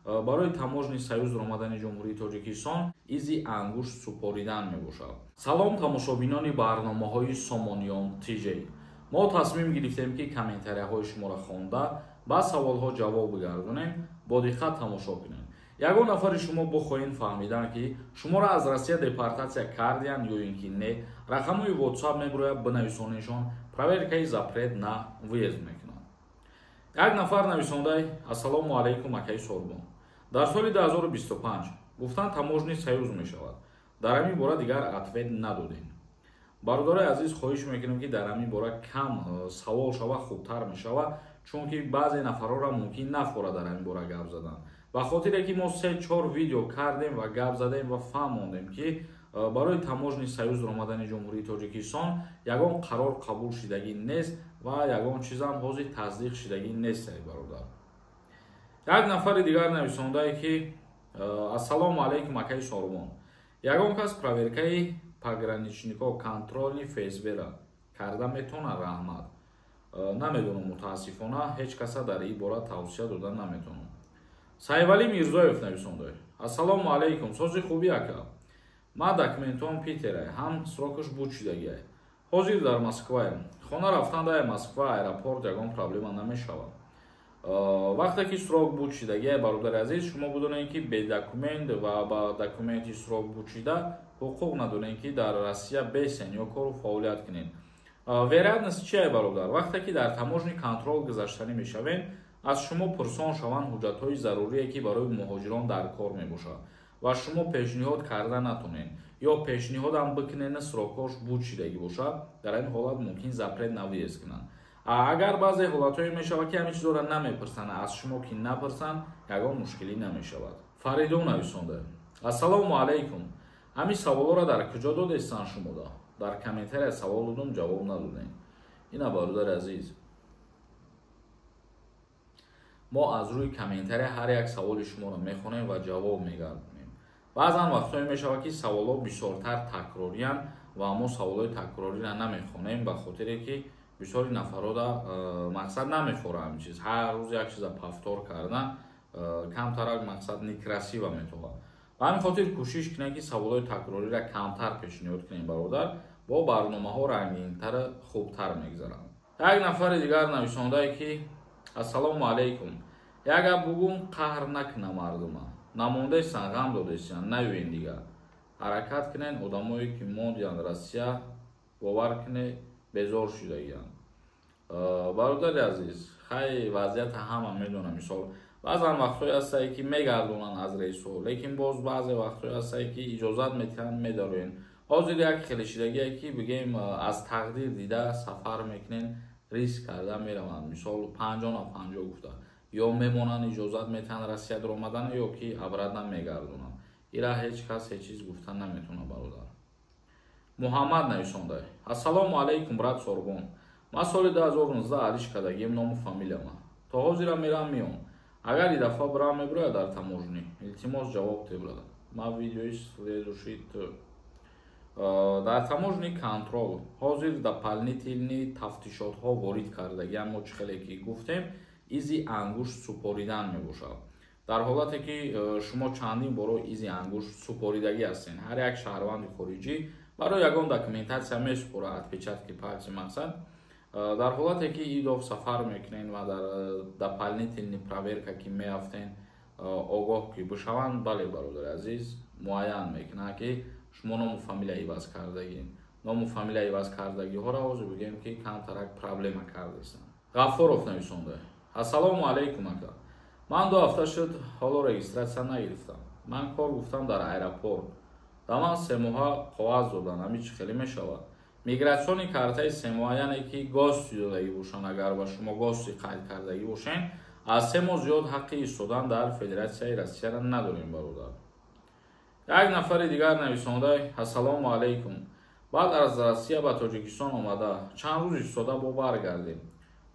барои таможни Союз омадани Ҷумҳурии Тоҷикистон изи ангушт супоридан мебошад. Салом тамошобинони барномаҳои Сомониён ТЖ. мо тасмим гирифтем ки комментарияҳои шуморо хонда ба саволҳо ҷавоб бигардонем. Бо диққат тамошо кунем. Ягон нафари шумо бихоҳед фаҳмидан ки шуморо аз Россия депортатсия кардиянд ё ин ки не, рақамҳои WhatsApp мебурояд бинависонешон проверкаи запрет на выезд мекунанд. Як нафар нависондаи ассалому алайкум акаи Сорбон. Дар соли 2025 гуфтанд таможни Союз мешавад. Дар ҳамин бора дигар ответ надодем. Бародари азиз хоҳиш мекунем ки дар ҳамин бора кам савол шава хубтар мешавад, чунки баъзе нафарҳоро мумкин нафорад дар ҳамин бора гап задан. Ба хотире ки мо 3-4 видео кардем ва гап задем ва фаҳмондем ки барои таможни Союз омадани Ҷумҳурии Тоҷикистон ягон қарор қабул шидагӣ нест ва ягон чизам ҳозир тасдиқ шидагӣ нест. Бародар, як нафари дигар нависондае ки ассалому алайкум акаи Сорбон. Ягон кас проверкаи пограничникҳо контролни ФСБ-ра карда метавонад? Раҳмат. Намедонам, мутаассифона ҳеҷ каса дар ин бора тавсия дода наметавонам. Сайвали Мирзоев нависондаи ассалому алайкум. Сози хуби ака. Ма документон Питерай, ҳам срокаш буд шидагиай. Ҳозир дар Москваям. Хона рафтан дар Москва аэропорт ягон проблема намешавад. Вақте ки срок буд шидагиай, бародари азиз, шумо будонед ки бе документ ва ба документи срок буд шида ҳуқуқ надонед ки дар Россия бесен ё кору фаъолият кунед. Вероятност чия бародар? Вақте ки дар таможни контрол гузаштанӣ мешавед, аз шумо пурсон шаванд ҳуҷҷатҳои зарурие ки барои муҳоҷирон дар кор мебошад ва шумо пешниҳод карда натонед ё пешниҳодам бикунед срокош буд шидагӣ бошад, дар ин ҳолат мумкин запрет на выезд кунанд. Агар баъзе ҳолатҳое мешавад ки ҳамин чизоро намепурсанд, аз шумо ки напурсанд, ягон мушкилӣ намешавад. Фаридон нависонда ассалому алайкум. Ҳамин саволҳоро дар куҷо додестанд шумода? Дар комментария савол додум, ҷавоб надодем. Ина бародари азиз, мо аз рӯи комментария ҳар як саволи шуморо мехонем ва ҷавоб мегардонем. Баъзан вақтҳое мешавад ки саволҳо бисёртар такрориянд ва мо саволҳои такрориро намехонем, ба хотире ки бисёри нафарҳода мақсад намефора ҳамин чиз. Ҳар рӯз як чиза павтор кардан камтарак мақсад некрасива метавад. Ба ҳамин хотир кӯшиш кунем ки саволҳои такрориро камтар пешниҳод кунем бародар, бо барномаҳо рангинтар хубтар мегзаранд. Як нафари дигар нависондае ки ассалому алайкум. Як гап бугум, қаҳр накунам мардума. Намондестан, ғам додестан, наёен дигар. Ҳаракат кунен, одамое ки мондиянд Россия, бовар кунед, безор шудагиянд. Бародари азиз, хай вазъияти ҳама медонам. Мисол баъзан вақтҳое ҳастае ки мегардонанд аз рейсҳо, лекин боз баъзе вақтҳое ҳастае ки иҷозат метиҳанд, медароен. Ҳозир як хелишидагие ки бигем аз тақдир дида сафар мекунен, риск карда мераванд. Мисол 50/50 гуфта ё мемонанд, иҷозат метиҳанд Россия омадан, ё ки обратно мегардонанд. ира ҳеҷ кас ҳеҷ чиз гуфта наметавонад бародар. Муҳаммад нависондаи ассалому алайкум брат Сорбон. Ман соли 2019 ариш кардагим, ному фамилияма. То ҳозирам мерам миём. Агар и дафъа бирам мебурояд дар таможни. Илтимос ҷавоб тебрада. Ма видеои следующий дар таможни контрол ҳозир дополнительни тафтишотҳо ворид кардагиам. Мо чӣ хеле ки гуфтем, изи ангушт супоридан мебошад. Дар ҳолате ки шумо чандин боро изи ангушт супоридагӣ ҳастед, ҳар як шаҳрванди хориҷӣ барои ягон документатсия месупорад, отпечатки пальци мақсад. Дар ҳолате ки идов сафар мекунед ва дар дополнительни проверка ки меафтен огоҳ ки бишаванд, бале бародари азиз, муайян мекунад ки шумо ному фамилия иваз кардагӣ. Ному фамилия иваз кардагиҳоро ҳозир бигем ки камтарак проблема кардестанд. Ғаффоров нависонда ассалому алайкум ака. Ман 2 ҳафта шуд ҳоло регистратсия нагирифтам. Ман кор гуфтам дар аэропорт. Да ман 3 моҳа қоғаз додан. Ҳамин чӣ хеле мешавад? Мигратсиони картаи 3 моҳа яъне ки гости додагӣ бошанд. Агар ба шумо гости қайд кардагӣ бошен, аз 3 моҳ зиёд ҳаққи истодан дар Федератсияи Россияро надорем бародар. Як нафари дигар нависондаи ассалому алайкум. Баъд аз Россия ба Тоҷикистон омада чанд рӯз истода бо баргардем.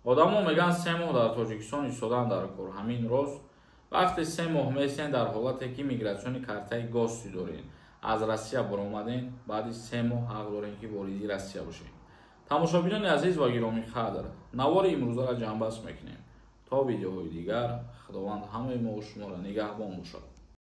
Одамо меган 3 моҳ дар Тоҷикистон истодан дар кор. Ҳамин рост? Вақте 3 моҳ месен дар ҳолате ки мигратсиони картаи гости дорен, аз Россия баромаден, баъди 3 моҳ ҳақ дорем ки вориди Россия бошем. Тамошобинони азиз ва гиромӣ қадр, навори имрӯзаро ҷамъбаст мекунем. то видеоҳои дигар, худованд ҳамаи мо шуморо нигаҳбон бошад.